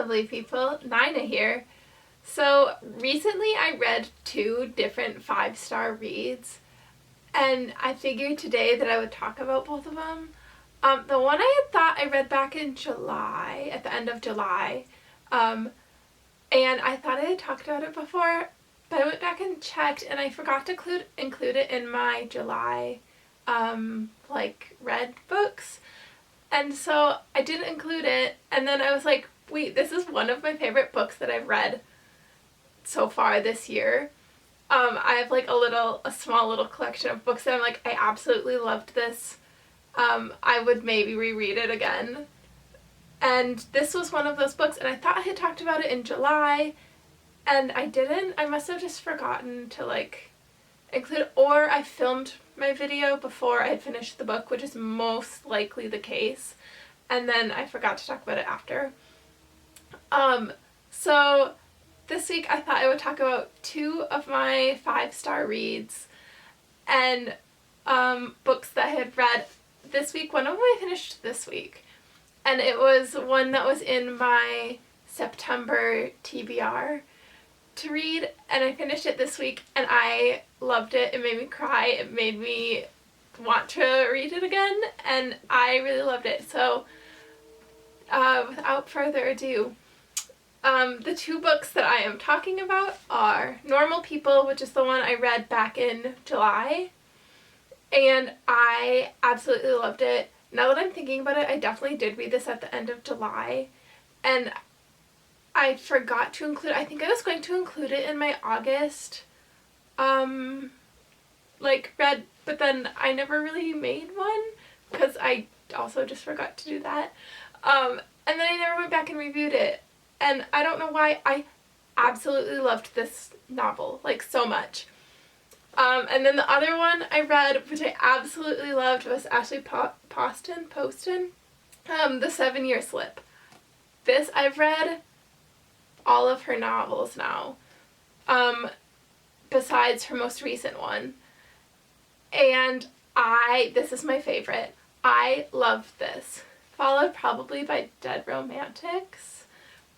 lovely people, Nina here. So recently I read 2 different 5-star reads, and I figured today that I would talk about both of them. The one I had thought I read back in July, at the end of July, and I thought I had talked about it before, but I went back and checked and I forgot to include it in my July read books. And so I didn't include it, and then I was like, wait, this is one of my favorite books that I've read so far this year. I have like a small little collection of books that I'm like, I absolutely loved this. I would maybe reread it again. And this was one of those books, and I thought I had talked about it in July, and I didn't. I must have just forgotten to include, or I filmed my video before I had finished the book, which is most likely the case, and then I forgot to talk about it after. So this week I thought I would talk about 2 of my 5-star reads and books that I had read this week. One of them I finished this week, and it was one that was in my September TBR to read, and I finished it this week and I loved it. It made me cry. It made me want to read it again, and I really loved it. So without further ado, the 2 books that I am talking about are Normal People, which is the one I read back in July, and I absolutely loved it. Now that I'm thinking about it, I definitely did read this at the end of July, and I forgot to include, I think I was going to include it in my August, read, but then I never really made one, because I also just forgot to do that, and then I never went back and reviewed it, and I don't know why. I absolutely loved this novel, so much. And then the other one I read, which I absolutely loved, was Ashley Poston, The 7-Year Slip. This, I've read all of her novels now, besides her most recent one, and this is my favorite. I love this. Followed probably by Dead Romantics,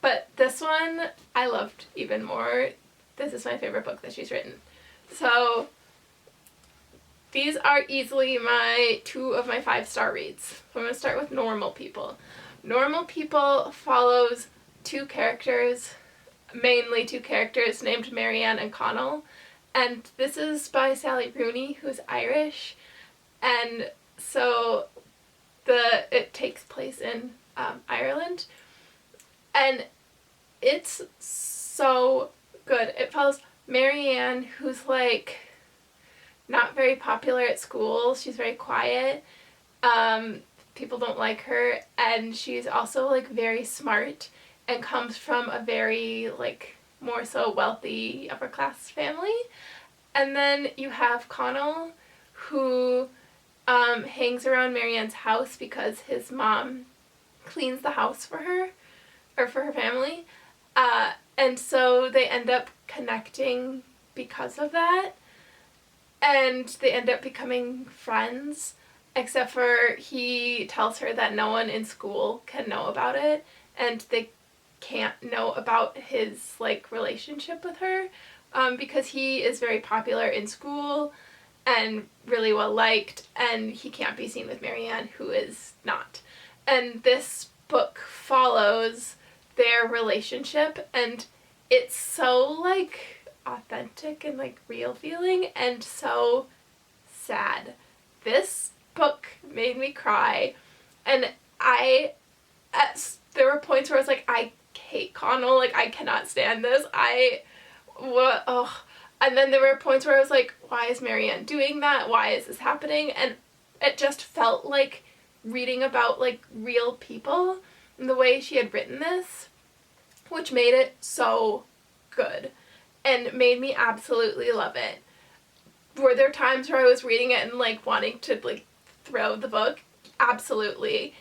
but this one I loved even more. This is my favorite book that she's written. So these are easily 2 of my 5-star reads. So I'm going to start with Normal People. Normal People follows 2 characters, mainly 2 characters named Marianne and Connell, and this is by Sally Rooney, who's Irish, and so it takes place in Ireland, and it's so good. It follows Marianne, who's not very popular at school. She's very quiet. People don't like her, and she's also very smart and comes from a very more so wealthy upper class family. And then you have Connell, who hangs around Marianne's house because his mom cleans the house for her, or for her family, and so they end up connecting because of that, and they end up becoming friends, except for he tells her that no one in school can know about it, and they can't know about his relationship with her, because he is very popular in school and really well liked, and he can't be seen with Marianne, who is not. And this book follows their relationship, and it's so authentic and real feeling, and so sad. This book made me cry, and there were points where I was I hate Connell, I cannot stand this, and then there were points where I was why is Marianne doing that? Why is this happening? And it just felt like reading about real people, and the way she had written this, which made it so good and made me absolutely love it. Were there times where I was reading it and wanting to throw the book? Absolutely.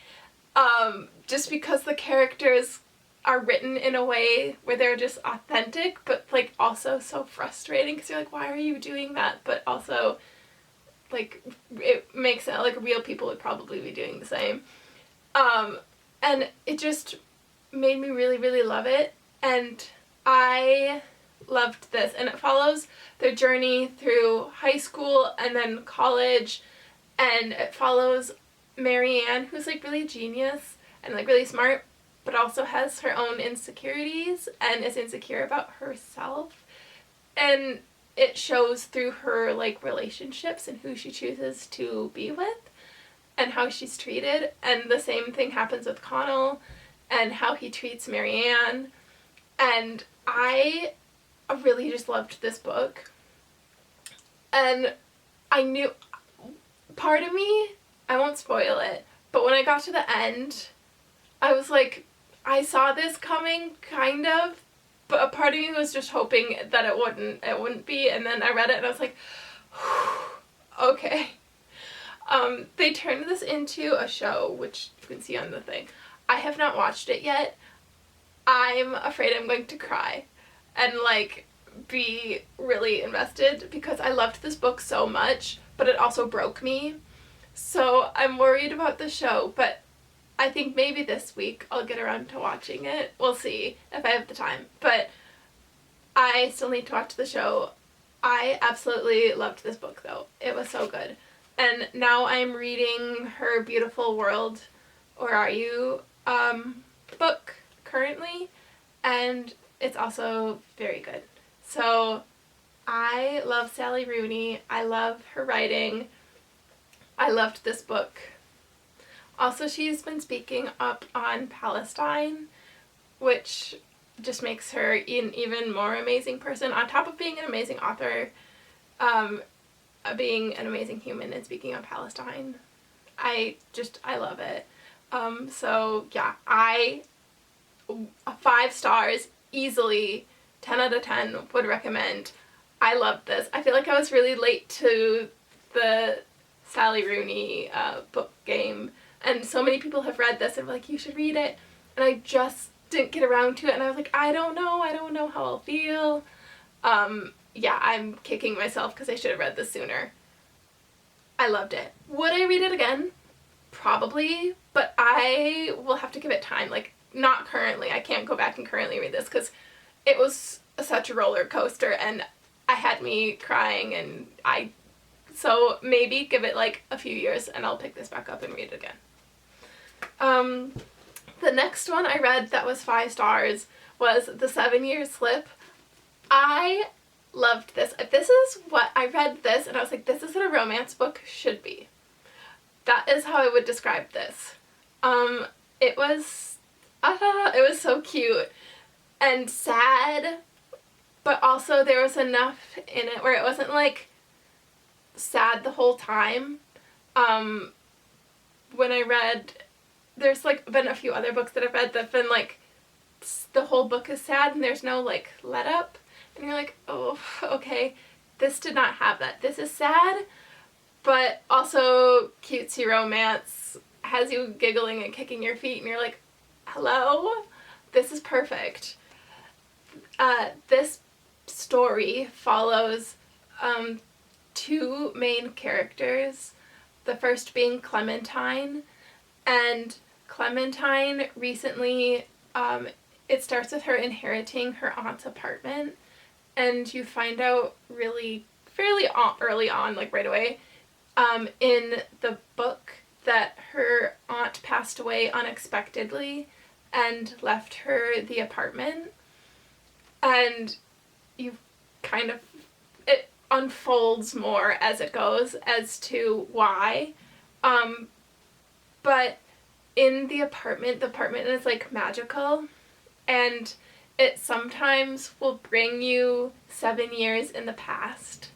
Just because the characters are written in a way where they're just authentic, but also so frustrating, because you're why are you doing that? But also it makes it real people would probably be doing the same. And it just made me really, really love it, and I loved this. And it follows their journey through high school and then college, and it follows Marianne, who's like really genius and like really smart, but also has her own insecurities and is insecure about herself. And it shows through her like relationships and who she chooses to be with and how she's treated. And the same thing happens with Connell and how he treats Marianne. And I really just loved this book. And I knew, part of me, I won't spoil it, but when I got to the end, I was like, I saw this coming, kind of, but a part of me was just hoping that it wouldn't be, and then I read it and I was like, okay. They turned this into a show, which you can see on the thing. I have not watched it yet. I'm afraid I'm going to cry and like be really invested because I loved this book so much, but it also broke me. So I'm worried about the show, but I think maybe this week I'll get around to watching it. We'll see if I have the time, but I still need to watch the show. I absolutely loved this book though. It was so good. And now I'm reading her Beautiful World, or Are You, book currently, and it's also very good. So I love Sally Rooney. I love her writing. I loved this book. Also, she's been speaking up on Palestine, which just makes her an even more amazing person, on top of being an amazing author, being an amazing human and speaking on Palestine. I love it. So yeah, 5 stars, easily, 10 out of 10, would recommend. I loved this. I feel like I was really late to the Sally Rooney book game, and so many people have read this and were like, you should read it, and I just didn't get around to it, and I was like, I don't know how I'll feel. Yeah, I'm kicking myself because I should have read this sooner. I loved it. Would I read it again? Probably, but I will have to give it time. Like, not currently. I can't go back and currently read this because it was such a roller coaster, and I had me crying, and so maybe give it like a few years and I'll pick this back up and read it again. The next one I read that was 5 stars was The 7-Year Slip. I loved this. This is what I read this and I was like, this is what a romance book should be. That is how I would describe this. It was so cute and sad, but also there was enough in it where it wasn't like sad the whole time. When I read, there's like been a few other books that I've read that have been like, the whole book is sad and there's no like let up, and you're like, oh, okay. This did not have that. This is sad, but also cutesy romance, has you giggling and kicking your feet, and you're like, hello? This is perfect. This story follows 2 main characters, the first being Clementine, and Clementine recently, it starts with her inheriting her aunt's apartment, and you find out really fairly early on, like right away, in the book, that her aunt passed away unexpectedly and left her the apartment, and you kind of, it unfolds more as it goes as to why, but in the apartment is like magical, and it sometimes will bring you 7 years in the past,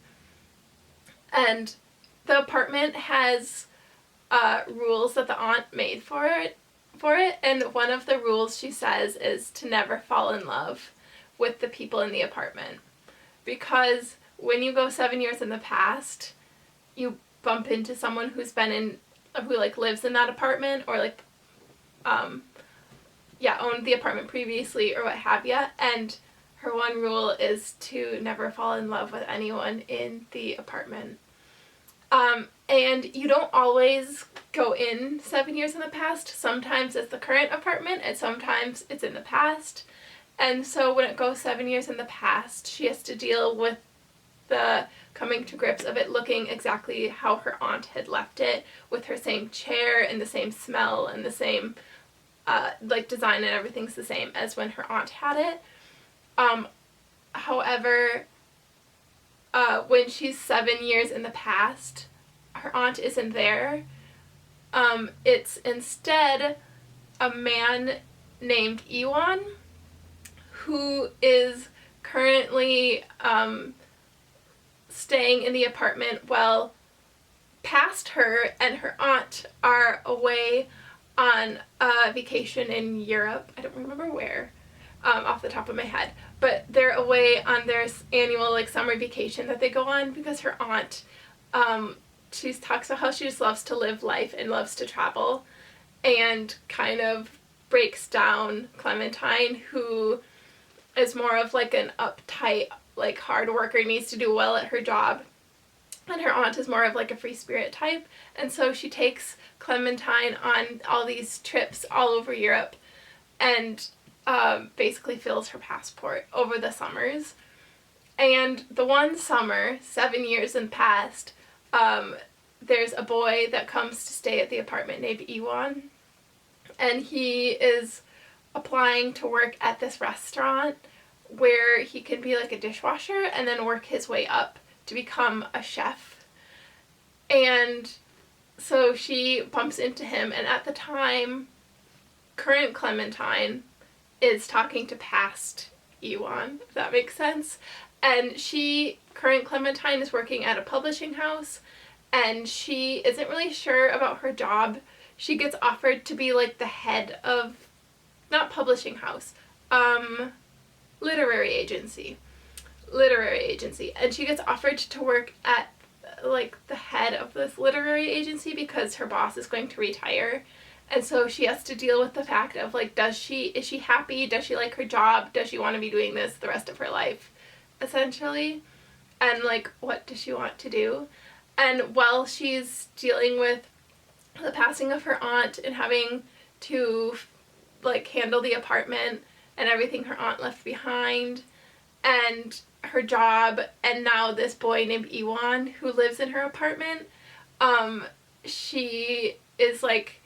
and the apartment has rules that the aunt made for it, and one of the rules she says is to never fall in love with the people in the apartment, because when you go 7 years in the past, you bump into someone who like lives in that apartment, or like owned the apartment previously or what have you, and her one rule is to never fall in love with anyone in the apartment. And you don't always go in 7 years in the past. Sometimes it's the current apartment and sometimes it's in the past. And so when it goes 7 years in the past, she has to deal with the coming to grips of it looking exactly how her aunt had left it, with her same chair and the same smell and the same like design, and everything's the same as when her aunt had it. However, when she's 7 years in the past, her aunt isn't there. It's instead a man named Ewan who is currently staying in the apartment while past her and her aunt are away on a vacation in Europe. I don't remember where off the top of my head, but they're away on their annual like summer vacation that they go on, because her aunt she talks about how she just loves to live life and loves to travel, and kind of breaks down Clementine, who is more of like an uptight, like hard worker, needs to do well at her job, and her aunt is more of like a free spirit type. And so she takes Clementine on all these trips all over Europe and basically fills her passport over the summers. And the one summer, 7 years in past, there's a boy that comes to stay at the apartment named Ewan, and he is applying to work at this restaurant where he can be like a dishwasher and then work his way up to become a chef. And so she bumps into him, and at the time, current Clementine is talking to past Ewan, if that makes sense. And current Clementine is working at a publishing house, and she isn't really sure about her job. She gets offered to be like the head of, not publishing house, literary agency. And she gets offered to work at like the head of this literary agency because her boss is going to retire. And so she has to deal with the fact of like, is she happy? Does she like her job? Does she want to be doing this the rest of her life, essentially? And like, what does she want to do? And while she's dealing with the passing of her aunt and having to like handle the apartment and everything her aunt left behind, and her job, and now this boy named Ewan who lives in her apartment, she is like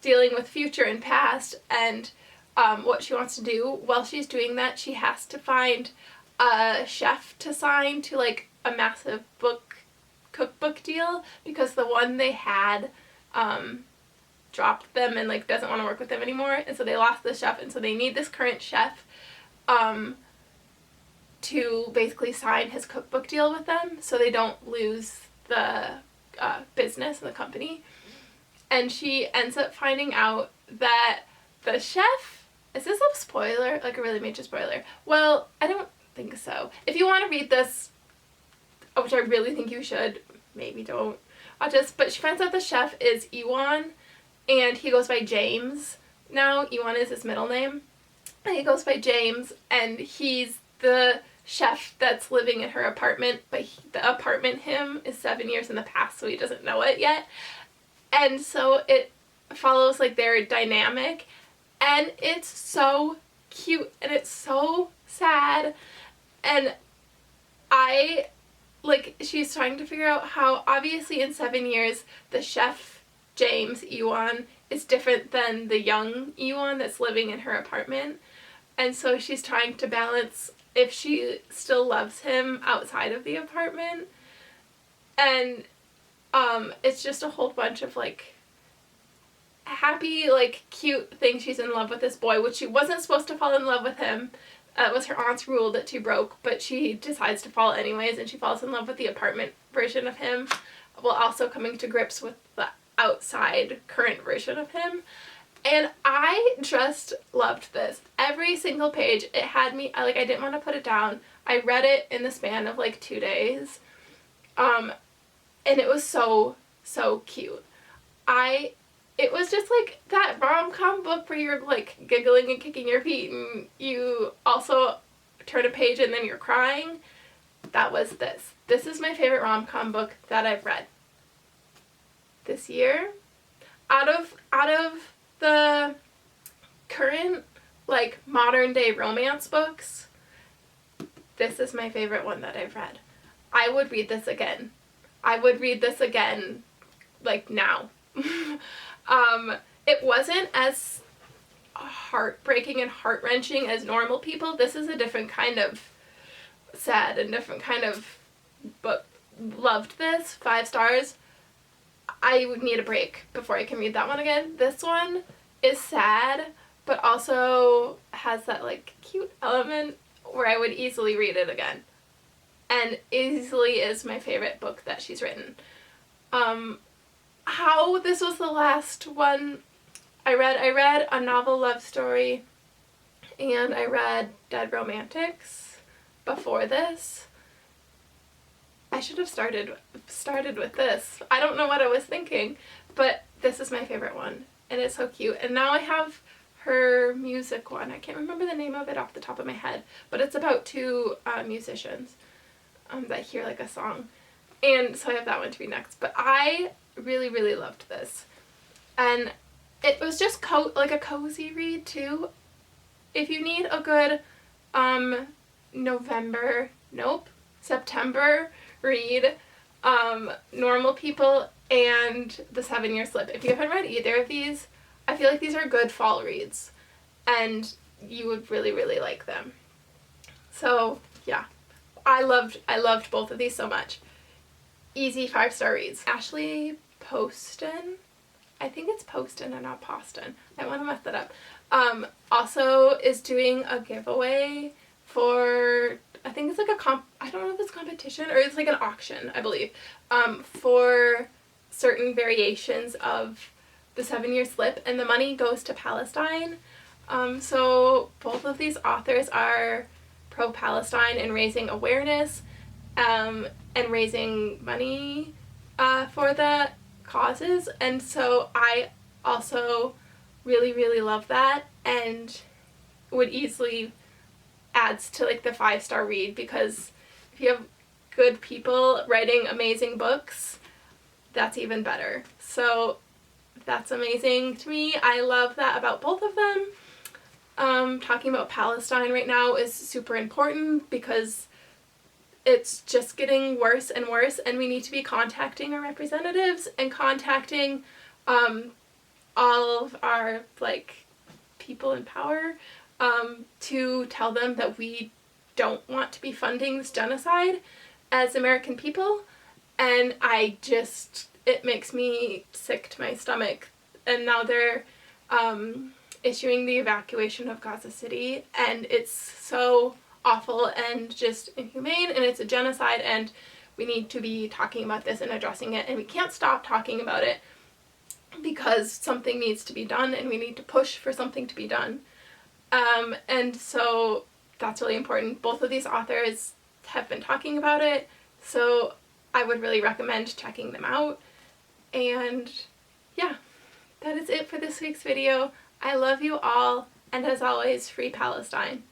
dealing with future and past, and what she wants to do. While she's doing that, she has to find a chef to sign to like a massive cookbook deal, because the one they had dropped them and like doesn't want to work with them anymore, and so they lost the chef, and so they need this current chef to basically sign his cookbook deal with them so they don't lose the business and the company. And she ends up finding out that the chef, is this a spoiler? Like a really major spoiler? Well, I don't think so. If you want to read this, which I really think you should, maybe don't watch this, but she finds out the chef is Ewan, and he goes by James now. Ewan is his middle name, and he goes by James, and he's the chef that's living in her apartment, but the apartment him is 7 years in the past, so he doesn't know it yet. And so it follows like their dynamic, and it's so cute and it's so sad. And she's trying to figure out how obviously in 7 years the chef James Ewan is different than the young Ewan that's living in her apartment. And so she's trying to balance if she still loves him outside of the apartment. And it's just a whole bunch of like happy, like cute things. She's in love with this boy, which she wasn't supposed to fall in love with him. It was her aunt's rule that she broke, but she decides to fall anyways, and she falls in love with the apartment version of him, while also coming to grips with the outside current version of him. And I just loved this. Every single page, it had me, I didn't want to put it down. I read it in the span of like 2 days. And it was so, so cute. It was just like that rom-com book where you're like giggling and kicking your feet, and you also turn a page and then you're crying. That was this. This is my favorite rom-com book that I've read. this year. Out of the current, like, modern day romance books, this is my favorite one that I've read. I would read this again. I would read this again, like, now. It wasn't as heartbreaking and heart-wrenching as Normal People. This is a different kind of sad and different kind of book. Loved this. 5 stars. I would need a break before I can read that one again. This one is sad, but also has that, like, cute element where I would easily read it again. And easily is my favorite book that she's written. How this was the last one I read A Novel Love Story, and I read Dead Romantics before this. I should have started with this. I don't know what I was thinking, but this is my favorite one, and it's so cute. And now I have her music one. I can't remember the name of it off the top of my head, but it's about 2 musicians that hear, like, a song. And so I have that one to read next. But I really, really loved this. And it was just like a cozy read too. If you need a good September read, Normal People and The 7-Year Slip. If you haven't read either of these, I feel like these are good fall reads and you would really, really like them. So yeah, I loved both of these so much. Easy 5-star reads. Ashley Poston, I think it's Poston and not Poston. I want to mess that up. Also is doing a giveaway for, I think it's like I don't know if it's a competition or it's like an auction, I believe, for certain variations of The 7-Year Slip, and the money goes to Palestine. So both of these authors are pro-Palestine and raising awareness and raising money for the causes, and so I also really, really love that and would easily adds to, like, the 5-star read, because if you have good people writing amazing books, that's even better. So that's amazing to me. I love that about both of them. Talking about Palestine right now is super important because it's just getting worse and worse, and we need to be contacting our representatives and contacting all of our, like, people in power to tell them that we don't want to be funding this genocide as American people. And it makes me sick to my stomach. And now they're issuing the evacuation of Gaza City, and it's so awful and just inhumane, and it's a genocide, and we need to be talking about this and addressing it, and we can't stop talking about it because something needs to be done, and we need to push for something to be done. And so that's really important. Both of these authors have been talking about it, so I would really recommend checking them out. And yeah, that is it for this week's video. I love you all, and as always, free Palestine.